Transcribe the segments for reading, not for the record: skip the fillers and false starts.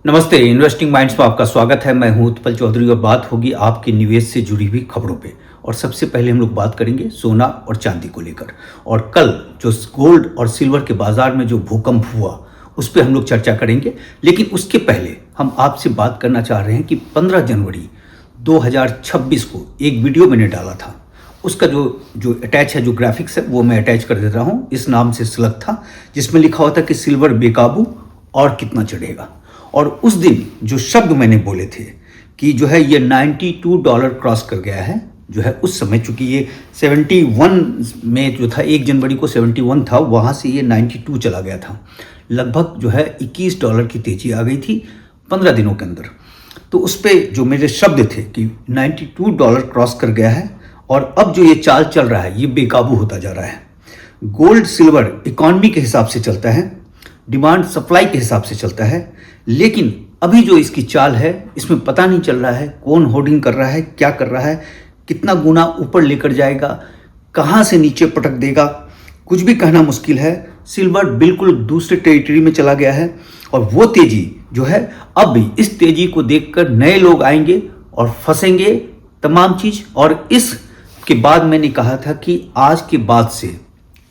नमस्ते, investing minds में आपका स्वागत है। मैं हूं उत्पल चौधरी और बात होगी आपके निवेश से जुड़ी हुई खबरों पे। और सबसे पहले हम लोग बात करेंगे सोना और चांदी को लेकर। और कल जो गोल्ड और सिल्वर के बाजार में जो भूकंप हुआ उस पर हम लोग चर्चा करेंगे। लेकिन उसके पहले हम आपसे बात करना चाह रहे हैं कि 15 जनवरी 2026 को एक वीडियो मैंने डाला था। उसका जो अटैच है, जो ग्राफिक्स है, वो मैं अटैच कर देता हूँ। इस नाम से सिलेक्ट था, जिसमें लिखा हुआ था कि सिल्वर बेकाबू और कितना चढ़ेगा। और उस दिन जो शब्द मैंने बोले थे कि जो है ये $92 क्रॉस कर गया है, जो है उस समय, चूंकि ये 71 में जो था, 1 जनवरी को 71 था, वहाँ से ये 92 चला गया था। लगभग जो है $21 की तेजी आ गई थी 15 दिनों के अंदर। तो उस पर जो मेरे शब्द थे कि $92 क्रॉस कर गया है और अब जो ये चाल चल रहा है ये बेकाबू होता जा रहा है। गोल्ड सिल्वर इकॉनमी के हिसाब से चलता है, डिमांड सप्लाई के हिसाब से चलता है। लेकिन अभी जो इसकी चाल है, इसमें पता नहीं चल रहा है कौन होर्डिंग कर रहा है, क्या कर रहा है, कितना गुना ऊपर लेकर जाएगा, कहाँ से नीचे पटक देगा, कुछ भी कहना मुश्किल है। सिल्वर बिल्कुल दूसरे टेरिटरी में चला गया है और वो तेजी जो है, अब भी इस तेजी को देखकर नए लोग आएंगे और फंसेंगे तमाम चीज़। और इसके बाद मैंने कहा था कि आज के बाद से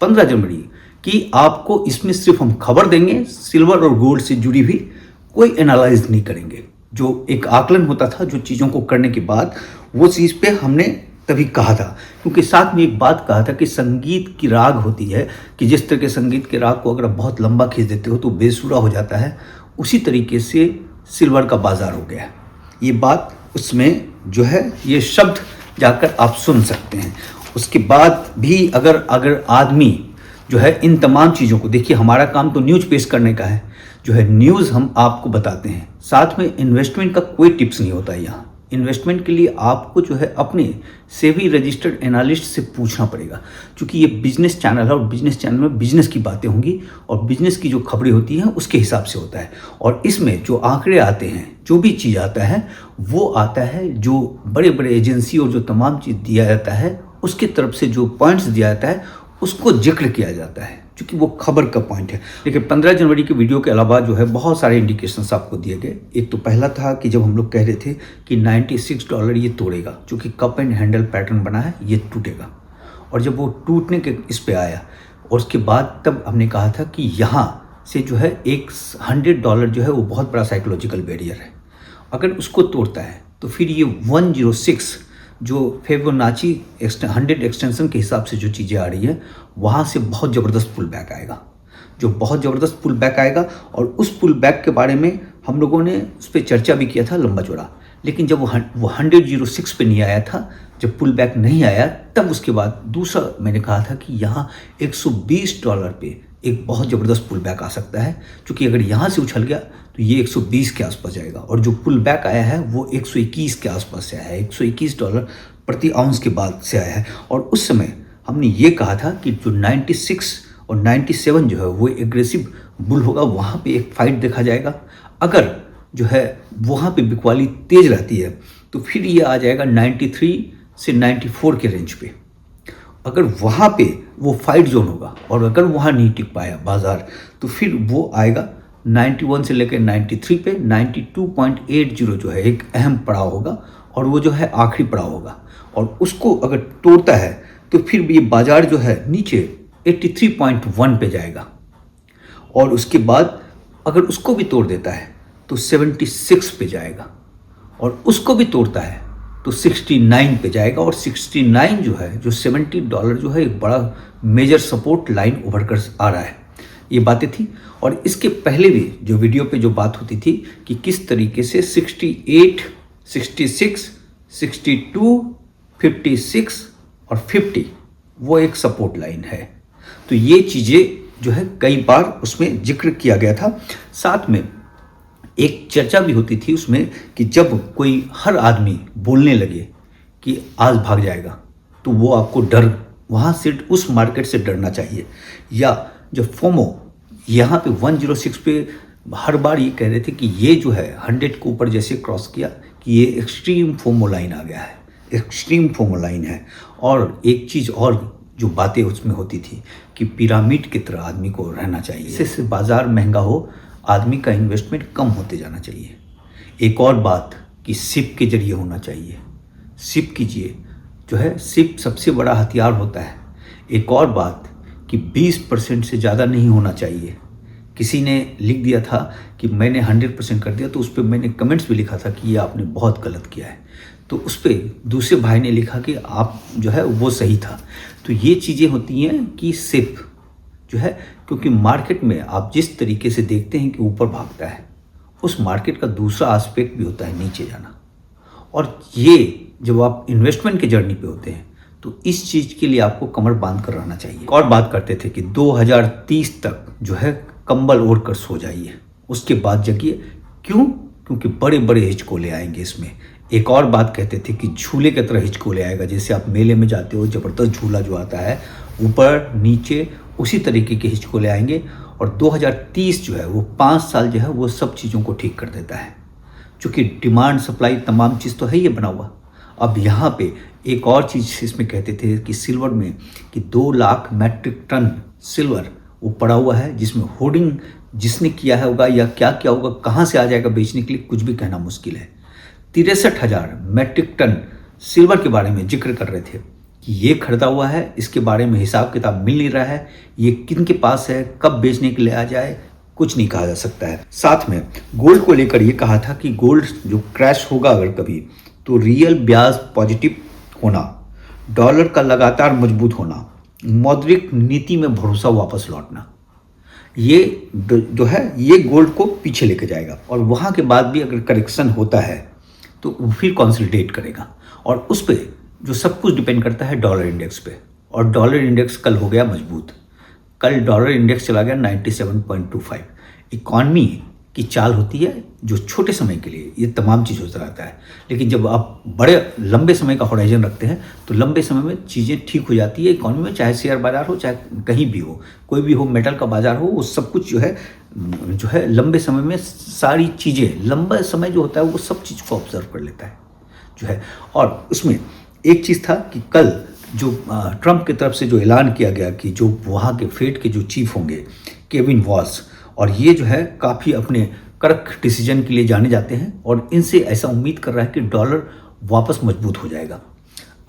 15 जनवरी कि आपको इसमें सिर्फ हम खबर देंगे, सिल्वर और गोल्ड से जुड़ी हुई कोई एनालाइज नहीं करेंगे। जो एक आकलन होता था जो चीज़ों को करने के बाद, वो चीज़ पे हमने तभी कहा था। क्योंकि साथ में एक बात कहा था कि संगीत की राग होती है कि जिस तरह के संगीत के राग को अगर आप बहुत लंबा खींच देते हो तो बेसुरा हो जाता है, उसी तरीके से सिल्वर का बाजार हो गया। ये बात उसमें जो है, ये शब्द जाकर आप सुन सकते हैं। उसके बाद भी अगर आदमी जो है इन तमाम चीज़ों को देखिए, हमारा काम तो न्यूज़ पेश करने का है, जो है न्यूज़ हम आपको बताते हैं। साथ में इन्वेस्टमेंट का कोई टिप्स नहीं होता है यहाँ। इन्वेस्टमेंट के लिए आपको जो है अपने सेबी रजिस्टर्ड एनालिस्ट से पूछना पड़ेगा, क्योंकि ये बिजनेस चैनल है और बिजनेस चैनल में बिजनेस की बातें होंगी और बिजनेस की जो खबरें होती हैं उसके हिसाब से होता है। और इसमें जो आंकड़े आते हैं, जो भी चीज़ आता है, वो आता है जो बड़े बड़े एजेंसी और जो तमाम चीज़ दिया जाता है उसकी तरफ से जो पॉइंट्स दिया जाता है उसको जिक्र किया जाता है, क्योंकि वो खबर का पॉइंट है। लेकिन 15 जनवरी के वीडियो के अलावा जो है बहुत सारे इंडिकेशंस आपको दिए गए। एक तो पहला था कि जब हम लोग कह रहे थे कि $96 ये तोड़ेगा, चूँकि कप एंड हैंडल पैटर्न बना है, ये टूटेगा। और जब वो टूटने के इस पे आया और उसके बाद तब हमने कहा था कि यहाँ से जो है एक $100 जो है वो बहुत बड़ा साइकोलॉजिकल बैरियर है। अगर उसको तोड़ता है तो फिर ये 106 जो फिबोनाची 100 एक्सटेंशन के हिसाब से जो चीज़ें आ रही हैं, वहाँ से बहुत ज़बरदस्त पुल बैक आएगा, जो बहुत ज़बरदस्त पुल बैक आएगा। और उस पुल बैक के बारे में हम लोगों ने उस पर चर्चा भी किया था लंबा चौड़ा। लेकिन जब वो 106 पे नहीं आया था, जब पुल बैक नहीं आया, तब उसके बाद दूसरा मैंने कहा था कि यहाँ $120 पे एक बहुत ज़बरदस्त पुल बैक आ सकता है, क्योंकि अगर यहाँ से उछल गया तो ये 120 के आसपास जाएगा। और जो पुल बैक आया है वो 121 के आसपास से आया है, $121 प्रति आउंस के बाद से आया है। और उस समय हमने ये कहा था कि जो 96 और 97 जो है वो एग्रेसिव बुल होगा, वहाँ पे एक फाइट देखा जाएगा। अगर जो है वहाँ पे बिकवाली तेज रहती है तो फिर ये आ जाएगा 93 से 94 के रेंज पे। अगर वहाँ पे वो फाइट जोन होगा और अगर वहाँ नहीं टिक पाया बाजार, तो फिर वो आएगा 91 से लेकर 93 पे। 92.80 जो है एक अहम पड़ाव होगा और वो जो है आखिरी पड़ाव होगा। और उसको अगर तोड़ता है तो फिर भी ये बाजार जो है नीचे 83.1 पे जाएगा। और उसके बाद अगर उसको भी तोड़ देता है तो 76 पे जाएगा। और उसको भी तोड़ता है तो 69 पे जाएगा। और 69 जो है, जो $70 जो है, एक बड़ा मेजर सपोर्ट लाइन उभर कर आ रहा है। ये बातें थी। और इसके पहले भी जो वीडियो पे जो बात होती थी कि किस तरीके से 68, 66, 62, 56 और 50 वो एक सपोर्ट लाइन है। तो ये चीज़ें जो है कई बार उसमें जिक्र किया गया था। साथ में एक चर्चा भी होती थी उसमें कि जब कोई हर आदमी बोलने लगे कि आज भाग जाएगा, तो वो आपको डर, वहाँ से उस मार्केट से डरना चाहिए। या जब फोमो यहाँ पे 106 पे हर बार ये कह रहे थे कि ये जो है 100 के ऊपर जैसे क्रॉस किया कि ये एक्सट्रीम फोमो लाइन आ गया है, एक्सट्रीम फोमो लाइन है। और एक चीज़ और जो बातें उसमें होती थी कि पिरामिड की तरह आदमी को रहना चाहिए, इससे बाज़ार महंगा हो, आदमी का इन्वेस्टमेंट कम होते जाना चाहिए। एक और बात कि सिप के जरिए होना चाहिए। सिप कीजिए, जो है सिप सबसे बड़ा हथियार होता है। एक और बात कि 20% से ज़्यादा नहीं होना चाहिए। किसी ने लिख दिया था कि मैंने 100% कर दिया, तो उस पर मैंने कमेंट्स भी लिखा था कि ये आपने बहुत गलत किया है। तो उस पर दूसरे भाई ने लिखा कि आप जो है वो सही था। तो ये चीज़ें होती हैं कि सिप जो है, क्योंकि मार्केट में आप जिस तरीके से देखते हैं कि ऊपर भागता है, उस मार्केट का दूसरा एस्पेक्ट भी होता है नीचे जाना। और ये जब आप इन्वेस्टमेंट के जर्नी पे होते हैं तो इस चीज़ के लिए आपको कमर बांध कर रहना चाहिए। और बात करते थे कि 2030 तक जो है कंबल ओढ़ कर सो जाइए, उसके बाद जगिए। क्यों? क्योंकि बड़े बड़े हिचकोले आएंगे इसमें। एक और बात कहते थे कि झूले की तरह हिचकोले आएगा। जैसे आप मेले में जाते हो, ज़बरदस्त झूला जो आता है ऊपर नीचे, उसी तरीके के हिचकोले आएंगे। और 2030 जो है वो 5 साल जो है वो सब चीज़ों को ठीक कर देता है। चूँकि डिमांड सप्लाई तमाम चीज़ तो है ही बना हुआ। अब यहाँ पे एक और चीज़ इसमें कहते थे कि सिल्वर में कि 2 लाख मैट्रिक टन सिल्वर वो पड़ा हुआ है, जिसमें होर्डिंग जिसने किया है होगा या क्या किया होगा, कहाँ से आ जाएगा बेचने के लिए, कुछ भी कहना मुश्किल है। 63,000 मैट्रिक टन सिल्वर के बारे में जिक्र कर रहे थे कि ये खरीदा हुआ है, इसके बारे में हिसाब किताब मिल नहीं रहा है, ये किन के पास है, कब बेचने के लिए आ जाए, कुछ नहीं कहा जा सकता है। साथ में गोल्ड को लेकर ये कहा था कि गोल्ड जो क्रैश होगा अगर कभी, तो रियल ब्याज पॉजिटिव होना, डॉलर का लगातार मजबूत होना, मौद्रिक नीति में भरोसा वापस लौटना, ये जो है ये गोल्ड को पीछे लेके जाएगा। और वहाँ के बाद भी अगर करेक्शन होता है तो वो फिर कंसोलिडेट करेगा। और उस पर जो सब कुछ डिपेंड करता है डॉलर इंडेक्स पे। और डॉलर इंडेक्स कल हो गया मजबूत। कल डॉलर इंडेक्स चला गया 97.25। इकॉनमी की चाल होती है जो छोटे समय के लिए ये तमाम चीज़ होता रहता है, लेकिन जब आप बड़े लंबे समय का होराइजन रखते हैं तो लंबे समय में चीज़ें ठीक हो जाती है इकॉनमी में। चाहे शेयर बाजार हो, चाहे कहीं भी हो, कोई भी हो, मेटल का बाजार हो, वो सब कुछ जो है लंबे समय में सारी चीज़ें, लंबा समय जो होता है वो सब चीज़ को ऑब्जर्व कर लेता है जो है। और उसमें एक चीज़ था कि कल जो ट्रंप की तरफ से जो ऐलान किया गया कि जो वहाँ के फेड के जो चीफ होंगे केविन वॉस, और ये जो है काफ़ी अपने कड़क डिसीजन के लिए जाने जाते हैं, और इनसे ऐसा उम्मीद कर रहा है कि डॉलर वापस मजबूत हो जाएगा।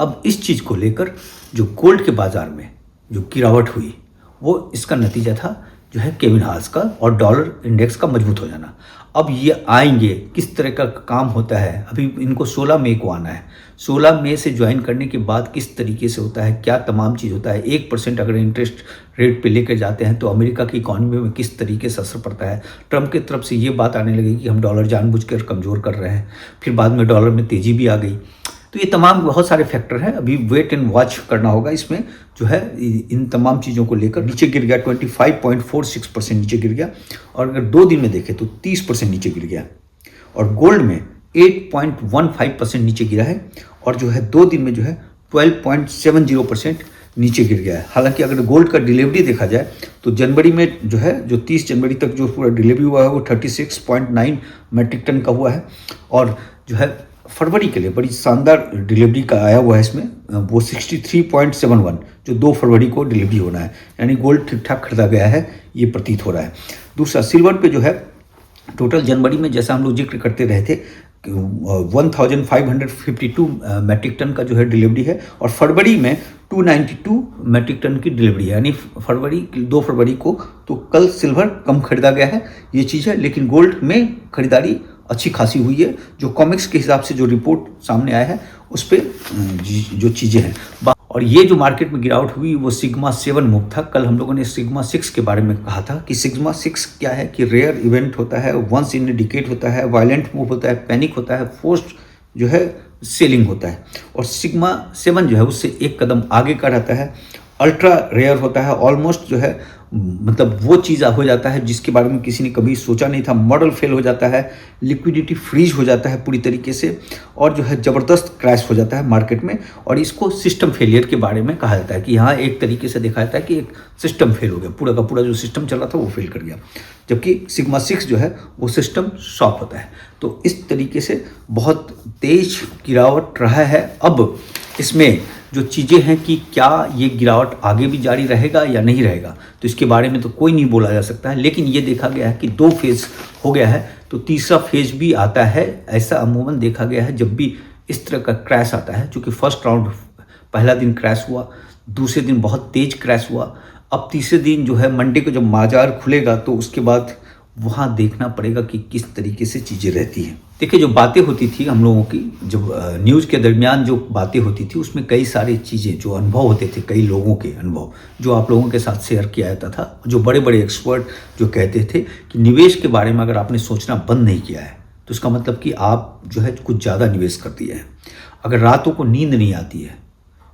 अब इस चीज़ को लेकर जो गोल्ड के बाज़ार में जो गिरावट हुई, वो इसका नतीजा था जो है केविन हाल्स का और डॉलर इंडेक्स का मजबूत हो जाना। अब ये आएंगे, किस तरह का काम होता है, अभी इनको 16 मई को आना है। 16 मई से ज्वाइन करने के बाद किस तरीके से होता है, क्या तमाम चीज़ होता है। 1% अगर इंटरेस्ट रेट पे लेकर जाते हैं तो अमेरिका की इकॉनमी में किस तरीके से असर पड़ता है। ट्रंप की तरफ से ये बात आने लगी कि हम डॉलर जानबूझकर कमज़ोर कर रहे हैं, फिर बाद में डॉलर में तेज़ी भी आ गई। तो ये तमाम बहुत सारे फैक्टर हैं, अभी वेट एंड वॉच करना होगा इसमें जो है। इन तमाम चीज़ों को लेकर नीचे गिर गया, 25.46% नीचे गिर गया। और अगर 2 दिन में देखें तो 30% नीचे गिर गया। और गोल्ड में 8.15% नीचे गिरा है, और जो है 2 दिन में जो है 12.70% नीचे गिर गया है। हालांकि अगर गोल्ड का डिलीवरी देखा जाए तो जनवरी में जो है, जो 30 जनवरी तक जो पूरा डिलीवरी हुआ है वो 36.9 मैट्रिक टन का हुआ है। और जो है फरवरी के लिए बड़ी शानदार डिलीवरी का आया हुआ है इसमें, वो 63.71 जो 2 फरवरी को डिलीवरी होना है। यानी गोल्ड ठीक ठाक खरीदा गया है, ये प्रतीत हो रहा है। दूसरा सिल्वर पे जो है टोटल जनवरी में जैसा हम लोग जिक्र करते रहे थे 1552 मैट्रिक टन का जो है डिलीवरी है, और फरवरी में 292 मैट्रिक टन की डिलीवरी है। यानी 2 फरवरी को तो कल सिल्वर कम खरीदा गया है, ये चीज़ है। लेकिन गोल्ड में खरीदारी अच्छी खासी हुई है, जो कॉमिक्स के हिसाब से जो रिपोर्ट सामने आया है उस पर जो चीज़ें हैं। और ये जो मार्केट में गिरावट हुई वो सिग्मा 7 मूव था। कल हम लोगों ने सिग्मा 6 के बारे में कहा था कि सिग्मा 6 क्या है कि रेयर इवेंट होता है, वंस इन ए डिकेड होता है, वायलेंट मूव होता है, पैनिक होता है, फोर्स्ड जो है सेलिंग होता है। और सिग्मा 7 जो है उससे एक कदम आगे का रहता है, अल्ट्रा रेयर होता है, ऑलमोस्ट जो है मतलब वो चीज़ हो जाता है जिसके बारे में किसी ने कभी सोचा नहीं था। मॉडल फेल हो जाता है, लिक्विडिटी फ्रीज हो जाता है पूरी तरीके से, और जो है ज़बरदस्त क्रैश हो जाता है मार्केट में। और इसको सिस्टम फेलियर के बारे में कहा जाता है कि यहाँ एक तरीके से देखा जाता है कि एक सिस्टम फेल हो गया, पूरा का पूरा जो सिस्टम चल रहा था वो फेल कर गया। जबकि सिग्मा 6 जो है वो सिस्टम सॉफ्ट होता है। तो इस तरीके से बहुत तेज गिरावट रहा है। अब इसमें जो चीज़ें हैं कि क्या ये गिरावट आगे भी जारी रहेगा या नहीं रहेगा, तो इसके बारे में तो कोई नहीं बोला जा सकता है। लेकिन ये देखा गया है कि 2 फेज़ हो गया है, तो तीसरा फेज़ भी आता है। ऐसा अमूमन देखा गया है जब भी इस तरह का क्रैश आता है, चूँकि फर्स्ट राउंड पहला दिन क्रैश हुआ, दूसरे दिन बहुत तेज़ क्रैश हुआ, अब तीसरे दिन जो है मंडे को जब बाजार खुलेगा तो उसके बाद वहाँ देखना पड़ेगा कि किस तरीके से चीज़ें रहती हैं। देखिए, जो बातें होती थी हम लोगों की, जब न्यूज़ के दरमियान जो बातें होती थी उसमें कई सारी चीज़ें, जो अनुभव होते थे, कई लोगों के अनुभव जो आप लोगों के साथ शेयर किया जाता था, जो बड़े बड़े एक्सपर्ट जो कहते थे कि निवेश के बारे में अगर आपने सोचना बंद नहीं किया है तो इसका मतलब कि आप जो है कुछ ज़्यादा निवेश कर दिया है। अगर रातों को नींद नहीं आती है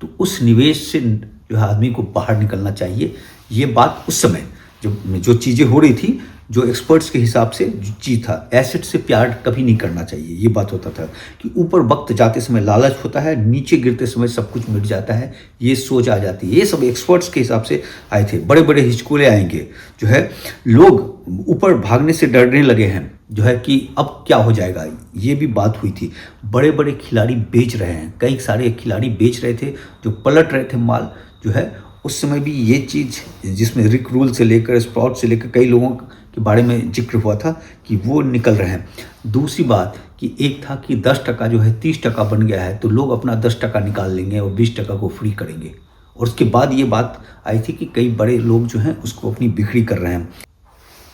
तो उस निवेश से जो है आदमी को बाहर निकलना चाहिए। ये बात उस समय जो चीज़ें हो रही थी, जो एक्सपर्ट्स के हिसाब से जो चीज़ था, एसेट से प्यार कभी नहीं करना चाहिए। ये बात होता था कि ऊपर वक्त जाते समय लालच होता है, नीचे गिरते समय सब कुछ मिट जाता है, ये सोच आ जाती है। ये सब एक्सपर्ट्स के हिसाब से आए थे। बड़े बड़े हिचकोले आएंगे, जो है लोग ऊपर भागने से डरने लगे हैं, जो है कि अब क्या हो जाएगा, ये भी बात हुई थी। बड़े बड़े खिलाड़ी बेच रहे हैं, कई सारे खिलाड़ी बेच रहे थे, जो पलट रहे थे माल, जो है उस समय भी ये चीज़, जिसमें रिक रूल से लेकर स्प्रॉट से लेकर कई लोगों के बारे में जिक्र हुआ था कि वो निकल रहे हैं। दूसरी बात कि एक था कि 10% जो है 30% बन गया है, तो लोग अपना 10% निकाल लेंगे और 20% को फ्री करेंगे। और उसके बाद ये बात आई थी कि कई बड़े लोग जो हैं उसको अपनी बिक्री कर रहे हैं।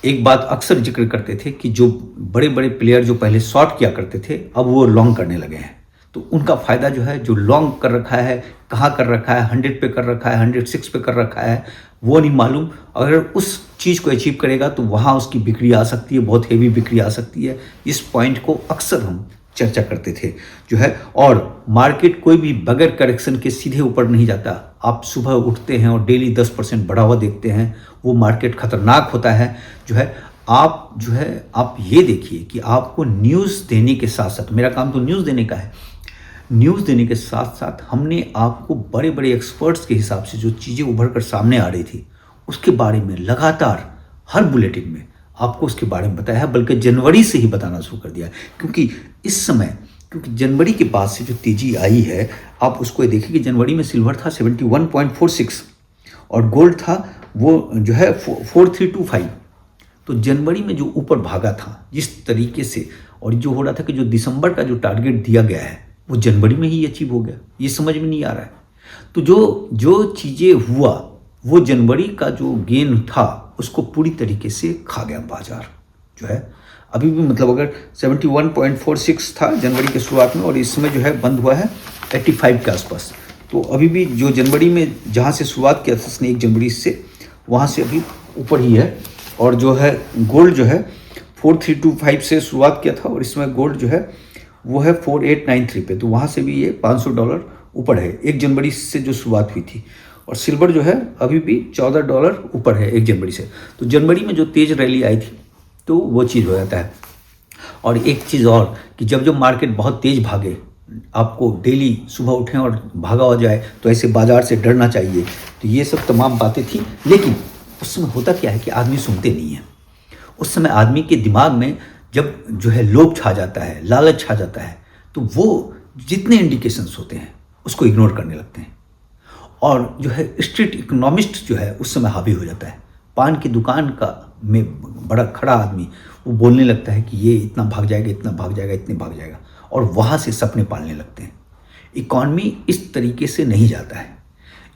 एक बात अक्सर जिक्र करते थे कि जो बड़े बड़े प्लेयर जो पहले शॉर्ट किया करते थे, अब वो लॉन्ग करने लगे हैं, तो उनका फ़ायदा जो है, जो लॉन्ग कर रखा है, कहाँ कर रखा है, 100 पे कर रखा है, 106 पे कर रखा है, वो नहीं मालूम। अगर उस चीज़ को अचीव करेगा तो वहाँ उसकी बिक्री आ सकती है, बहुत हेवी बिक्री आ सकती है। इस पॉइंट को अक्सर हम चर्चा करते थे, जो है। और मार्केट कोई भी बगैर करेक्शन के सीधे ऊपर नहीं जाता। आप सुबह उठते हैं और डेली 10% बढ़ा हुआ देखते हैं, वो मार्केट खतरनाक होता है, जो है। आप ये देखिए कि आपको न्यूज़ देने के साथ साथ, मेरा काम तो न्यूज़ देने का है, न्यूज़ देने के साथ साथ हमने आपको बड़े बड़े एक्सपर्ट्स के हिसाब से जो चीज़ें उभर कर सामने आ रही थी उसके बारे में लगातार हर बुलेटिन में आपको उसके बारे में बताया है, बल्कि जनवरी से ही बताना शुरू कर दिया है। क्योंकि जनवरी के बाद से जो तेज़ी आई है, आप उसको देखिए कि जनवरी में सिल्वर था 71.46 और गोल्ड था वो जो है 4325। तो जनवरी में जो ऊपर भागा था जिस तरीके से, और जो हो रहा था कि जो दिसंबर का जो टारगेट दिया गया है वो जनवरी में ही अचीव हो गया, ये समझ में नहीं आ रहा है। तो जो चीज़ें हुआ, वो जनवरी का जो गेन था उसको पूरी तरीके से खा गया बाजार, जो है। अभी भी मतलब अगर 71.46 था जनवरी के शुरुआत में, और इस समय जो है बंद हुआ है 85 के आसपास। तो अभी भी जो जनवरी में जहाँ से शुरुआत किया था उसने 1 जनवरी से, वहाँ से अभी ऊपर ही है। और जो है गोल्ड जो है 4325 से शुरुआत किया था, और इसमें गोल्ड जो है वो है 4893 पे, तो वहाँ से भी ये $500 ऊपर है 1 जनवरी से जो शुरुआत हुई थी। और सिल्वर जो है अभी भी $14 ऊपर है 1 जनवरी से। तो जनवरी में जो तेज़ रैली आई थी तो वो चीज़ हो जाता है। और एक चीज़ और कि जब मार्केट बहुत तेज़ भागे, आपको डेली सुबह उठें और भागा हो जाए, तो ऐसे बाजार से डरना चाहिए। तो ये सब तमाम बातें थी। लेकिन उस समय होता क्या है कि आदमी सुनते नहीं है। उस समय आदमी के दिमाग में जब जो है लोभ छा जाता है, लालच छा जाता है, तो वो जितने इंडिकेशंस होते हैं उसको इग्नोर करने लगते हैं। और जो है स्ट्रीट इकोनॉमिस्ट जो है उस समय हावी हो जाता है। पान की दुकान का में बड़ा खड़ा आदमी वो बोलने लगता है कि ये इतना भाग जाएगा, इतना भाग जाएगा, इतने भाग जाएगा, और वहाँ से सपने पालने लगते हैं। इकॉनमी इस तरीके से नहीं जाता है।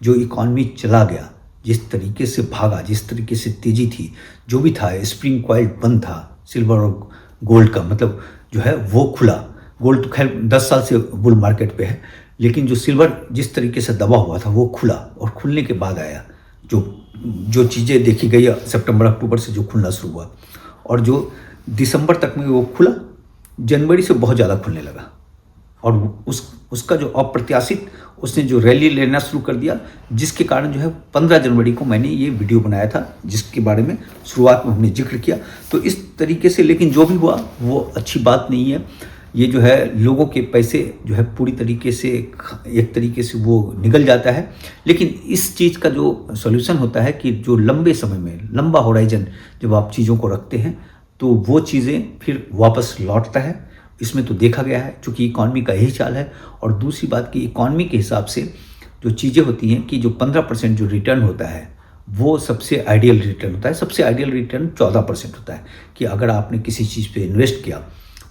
जो इकॉनमी चला गया, जिस तरीके से भागा, जिस तरीके से तेज़ी थी, जो भी था, स्प्रिंग कॉइल बंद था, सिल्वर और गोल्ड का मतलब जो है वो खुला। गोल्ड तो खैर 10 साल से बुल मार्केट पे है, लेकिन जो सिल्वर जिस तरीके से दबा हुआ था वो खुला, और खुलने के बाद आया जो चीज़ें देखी गई सितंबर अक्टूबर से जो खुलना शुरू हुआ, और जो दिसंबर तक में वो खुला, जनवरी से बहुत ज़्यादा खुलने लगा। और उसका जो अप्रत्याशित उसने जो रैली लेना शुरू कर दिया, जिसके कारण जो है 15 जनवरी को मैंने ये वीडियो बनाया था, जिसके बारे में शुरुआत में हमने जिक्र किया। तो इस तरीके से, लेकिन जो भी हुआ वो अच्छी बात नहीं है। ये जो है लोगों के पैसे जो है पूरी तरीके से एक तरीके से वो निकल जाता है। लेकिन इस चीज़ का जो सॉल्यूशन होता है कि जो लंबे समय में, लंबा होराइजन जब आप चीज़ों को रखते हैं तो वो चीज़ें फिर वापस लौटता है। इसमें तो देखा गया है, चूँकि इकॉनमी का यही चाल है। और दूसरी बात कि इकॉनमी के हिसाब से जो चीज़ें होती हैं कि जो 15% जो रिटर्न होता है वो सबसे आइडियल रिटर्न होता है। सबसे आइडियल रिटर्न 14% होता है कि अगर आपने किसी चीज़ पे इन्वेस्ट किया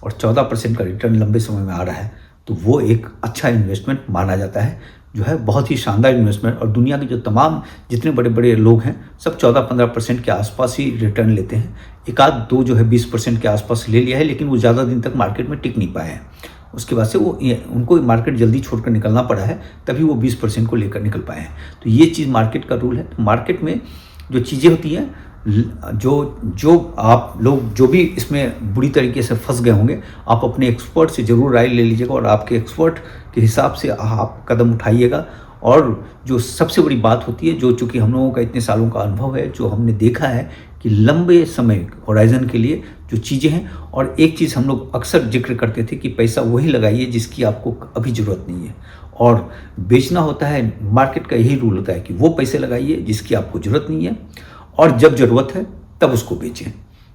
और 14% का रिटर्न लंबे समय में आ रहा है तो वो एक अच्छा इन्वेस्टमेंट माना जाता है, जो है बहुत ही शानदार इन्वेस्टमेंट। और दुनिया के जो तमाम जितने बड़े बड़े लोग हैं सब 14-15% के आसपास ही रिटर्न लेते हैं। एक आध दो जो है 20% के आसपास ले लिया है, लेकिन वो ज़्यादा दिन तक मार्केट में टिक नहीं पाए हैं। उसके बाद से उनको मार्केट जल्दी छोड़कर निकलना पड़ा है, तभी वो 20% को लेकर निकल पाए हैं। तो ये चीज़ मार्केट का रूल है। तो मार्केट में जो चीज़ें होती हैं, जो आप लोग जो भी इसमें बुरी तरीके से फंस गए होंगे, आप अपने एक्सपर्ट से ज़रूर राय ले लीजिएगा और आपके एक्सपर्ट के हिसाब से आप कदम उठाइएगा। और जो सबसे बड़ी बात होती है, जो चूँकि हम लोगों का इतने सालों का अनुभव है, जो हमने देखा है कि लंबे समय होराइज़न के लिए जो चीज़ें हैं, और एक चीज़ हम लोग अक्सर जिक्र करते थे कि पैसा वही लगाइए जिसकी आपको अभी ज़रूरत नहीं है, और बेचना होता है, मार्केट का यही रूल होता है कि वो पैसे लगाइए जिसकी आपको ज़रूरत नहीं है, और जब ज़रूरत है तब उसको बेचें।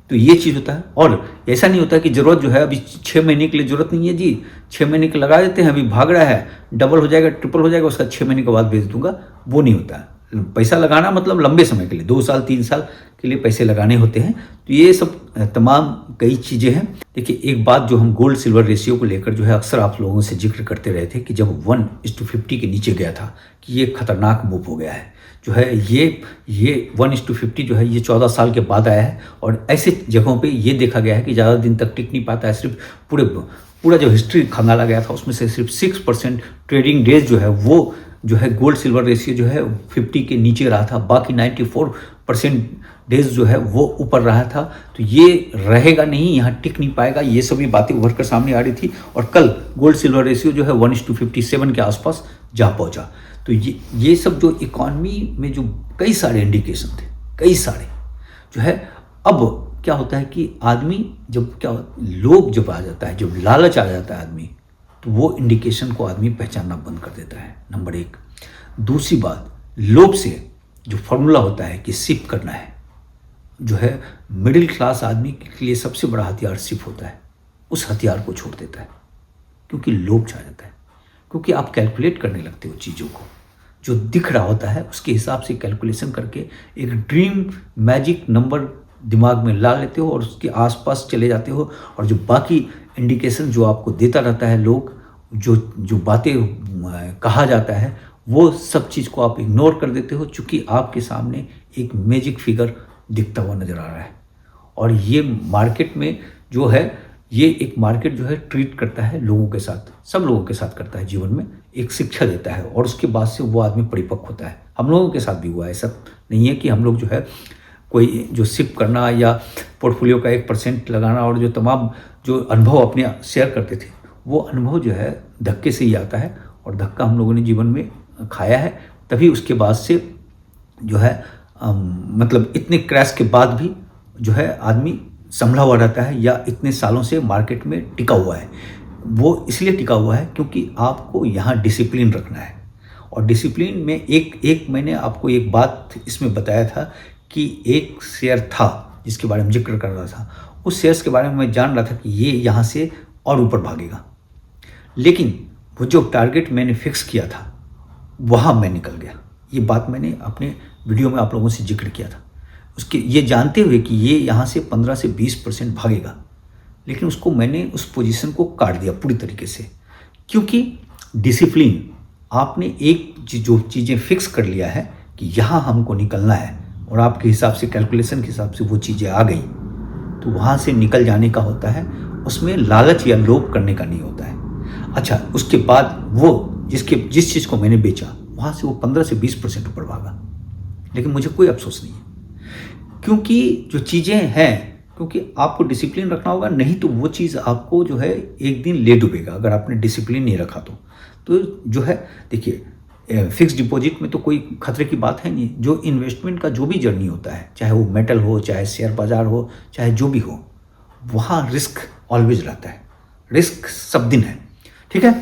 तो ये चीज़ होता है। और ऐसा नहीं होता कि ज़रूरत जो है अभी 6 महीने के लिए ज़रूरत नहीं है जी, 6 महीने के लगा देते हैं, अभी भाग रहा है, डबल हो जाएगा, ट्रिपल हो जाएगा, उसका 6 महीने के बाद बेच दूंगा, वो नहीं होता है। पैसा लगाना मतलब लंबे समय के लिए, 2 साल 3 साल के लिए पैसे लगाने होते हैं। तो ये सब तमाम कई चीज़ें हैं। देखिए, एक बात जो हम गोल्ड सिल्वर रेशियो को लेकर जो है अक्सर आप लोगों से जिक्र करते रहे थे कि जब 1:50 के नीचे गया था कि ये खतरनाक मूव हो गया है, जो है ये 1:50 जो है ये 14 साल के बाद आया है। और ऐसे जगहों पे ये देखा गया है कि ज़्यादा दिन तक टिक नहीं पाता है। सिर्फ पूरा जो हिस्ट्री खंगाला गया था उसमें से सिर्फ 6% ट्रेडिंग डेज जो है वो जो है गोल्ड सिल्वर रेशियो जो है 50 के नीचे रहा था, बाकी 94% डेज जो है वो ऊपर रहा था। तो ये रहेगा नहीं, यहाँ टिक नहीं पाएगा, ये सभी बातें उभर कर सामने आ रही थी। और कल गोल्ड सिल्वर रेशियो जो है 1:57 के आसपास जा पहुँचा। तो ये सब जो इकॉनमी में जो कई सारे इंडिकेशन थे, कई सारे जो है, अब क्या होता है कि आदमी लोभ जब आ जाता है, जब लालच आ जाता है आदमी, तो वो इंडिकेशन को आदमी पहचानना बंद कर देता है, नंबर 1। दूसरी बात, लोभ से जो फॉर्मूला होता है कि सिप करना है, जो है मिडिल क्लास आदमी के लिए सबसे बड़ा हथियार सिप होता है, उस हथियार को छोड़ देता है, क्योंकि लोभ छा जाता है। क्योंकि आप कैलकुलेट करने लगते हो चीज़ों को, जो दिख रहा होता है उसके हिसाब से कैलकुलेशन करके एक ड्रीम मैजिक नंबर दिमाग में ला लेते हो और उसके आसपास चले जाते हो। और जो बाकी इंडिकेशन जो आपको देता रहता है लोग, जो बातें कहा जाता है, वो सब चीज़ को आप इग्नोर कर देते हो, चूँकि आपके सामने एक मैजिक फिगर दिखता हुआ नज़र आ रहा है। और ये मार्केट में जो है, ये एक मार्केट जो है ट्रीट करता है लोगों के साथ, सब लोगों के साथ करता है, जीवन में एक शिक्षा देता है, और उसके बाद से वो आदमी परिपक्व होता है। हम लोगों के साथ भी हुआ है। ऐसा नहीं है कि हम लोग जो है कोई जो सिप करना या पोर्टफोलियो का 1% लगाना और जो तमाम जो अनुभव अपने शेयर करते थे, वो अनुभव जो है धक्के से ही आता है, और धक्का हम लोगों ने जीवन में खाया है। तभी उसके बाद से जो है मतलब इतने क्रैश के बाद भी जो है आदमी संभला हुआ रहता है, या इतने सालों से मार्केट में टिका हुआ है। वो इसलिए टिका हुआ है क्योंकि आपको यहाँ डिसिप्लिन रखना है। और डिसिप्लिन में एक मैंने आपको एक बात इसमें बताया था कि एक शेयर था जिसके बारे में जिक्र कर रहा था, उस शेयर्स के बारे में मैं जान रहा था कि ये यहाँ से और ऊपर भागेगा, लेकिन वो जो टारगेट मैंने फिक्स किया था वहाँ मैं निकल गया। ये बात मैंने अपने वीडियो में आप लोगों से जिक्र किया था, उसके ये जानते हुए कि ये यहाँ से 15 से 20% भागेगा, लेकिन उसको मैंने उस पोजीशन को काट दिया पूरी तरीके से। क्योंकि डिसिप्लिन, आपने एक जो चीज़ें फिक्स कर लिया है कि यहाँ हमको निकलना है, और आपके हिसाब से कैलकुलेशन के हिसाब से वो चीज़ें आ गई, तो वहाँ से निकल जाने का होता है, उसमें लालच या लोभ करने का नहीं होता है। अच्छा, उसके बाद वो जिस चीज़ को मैंने बेचा वहाँ से वो 15 से 20% ऊपर भागा, लेकिन मुझे कोई अफसोस नहीं है, क्योंकि जो चीज़ें हैं, क्योंकि आपको डिसिप्लिन रखना होगा, नहीं तो वो चीज़ आपको जो है एक दिन ले डूबेगा अगर आपने डिसिप्लिन नहीं रखा तो जो है देखिए, फिक्स डिपॉजिट में तो कोई खतरे की बात है नहीं। जो इन्वेस्टमेंट का जो भी जर्नी होता है, चाहे वो मेटल हो, चाहे शेयर बाजार हो, चाहे जो भी हो, वहाँ रिस्क ऑलवेज रहता है, रिस्क सब दिन है, ठीक है।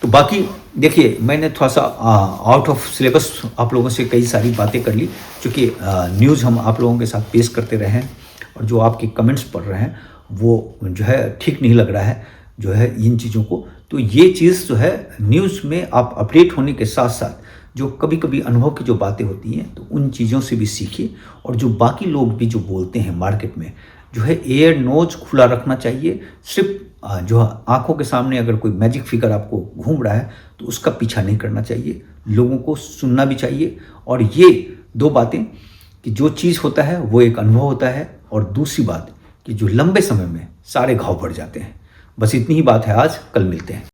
तो बाकी देखिए, मैंने थोड़ा सा आउट ऑफ सिलेबस आप लोगों से कई सारी बातें कर ली, क्योंकि न्यूज़ हम आप लोगों के साथ पेश करते रहे हैं, और जो आपके कमेंट्स पढ़ रहे हैं वो जो है ठीक नहीं लग रहा है जो है इन चीज़ों को। तो ये चीज़ जो है न्यूज़ में आप अपडेट होने के साथ साथ जो कभी कभी अनुभव की जो बातें होती हैं तो उन चीज़ों से भी सीखिए। और जो बाकी लोग भी जो बोलते हैं मार्केट में, जो है एयर नोज खुला रखना चाहिए। सिर्फ जो आंखों के सामने अगर कोई मैजिक फिगर आपको घूम रहा है तो उसका पीछा नहीं करना चाहिए, लोगों को सुनना भी चाहिए। और ये दो बातें कि जो चीज़ होता है वो एक अनुभव होता है, और दूसरी बात कि जो लंबे समय में सारे घाव बढ़ जाते हैं। बस इतनी ही बात है आज, कल मिलते हैं।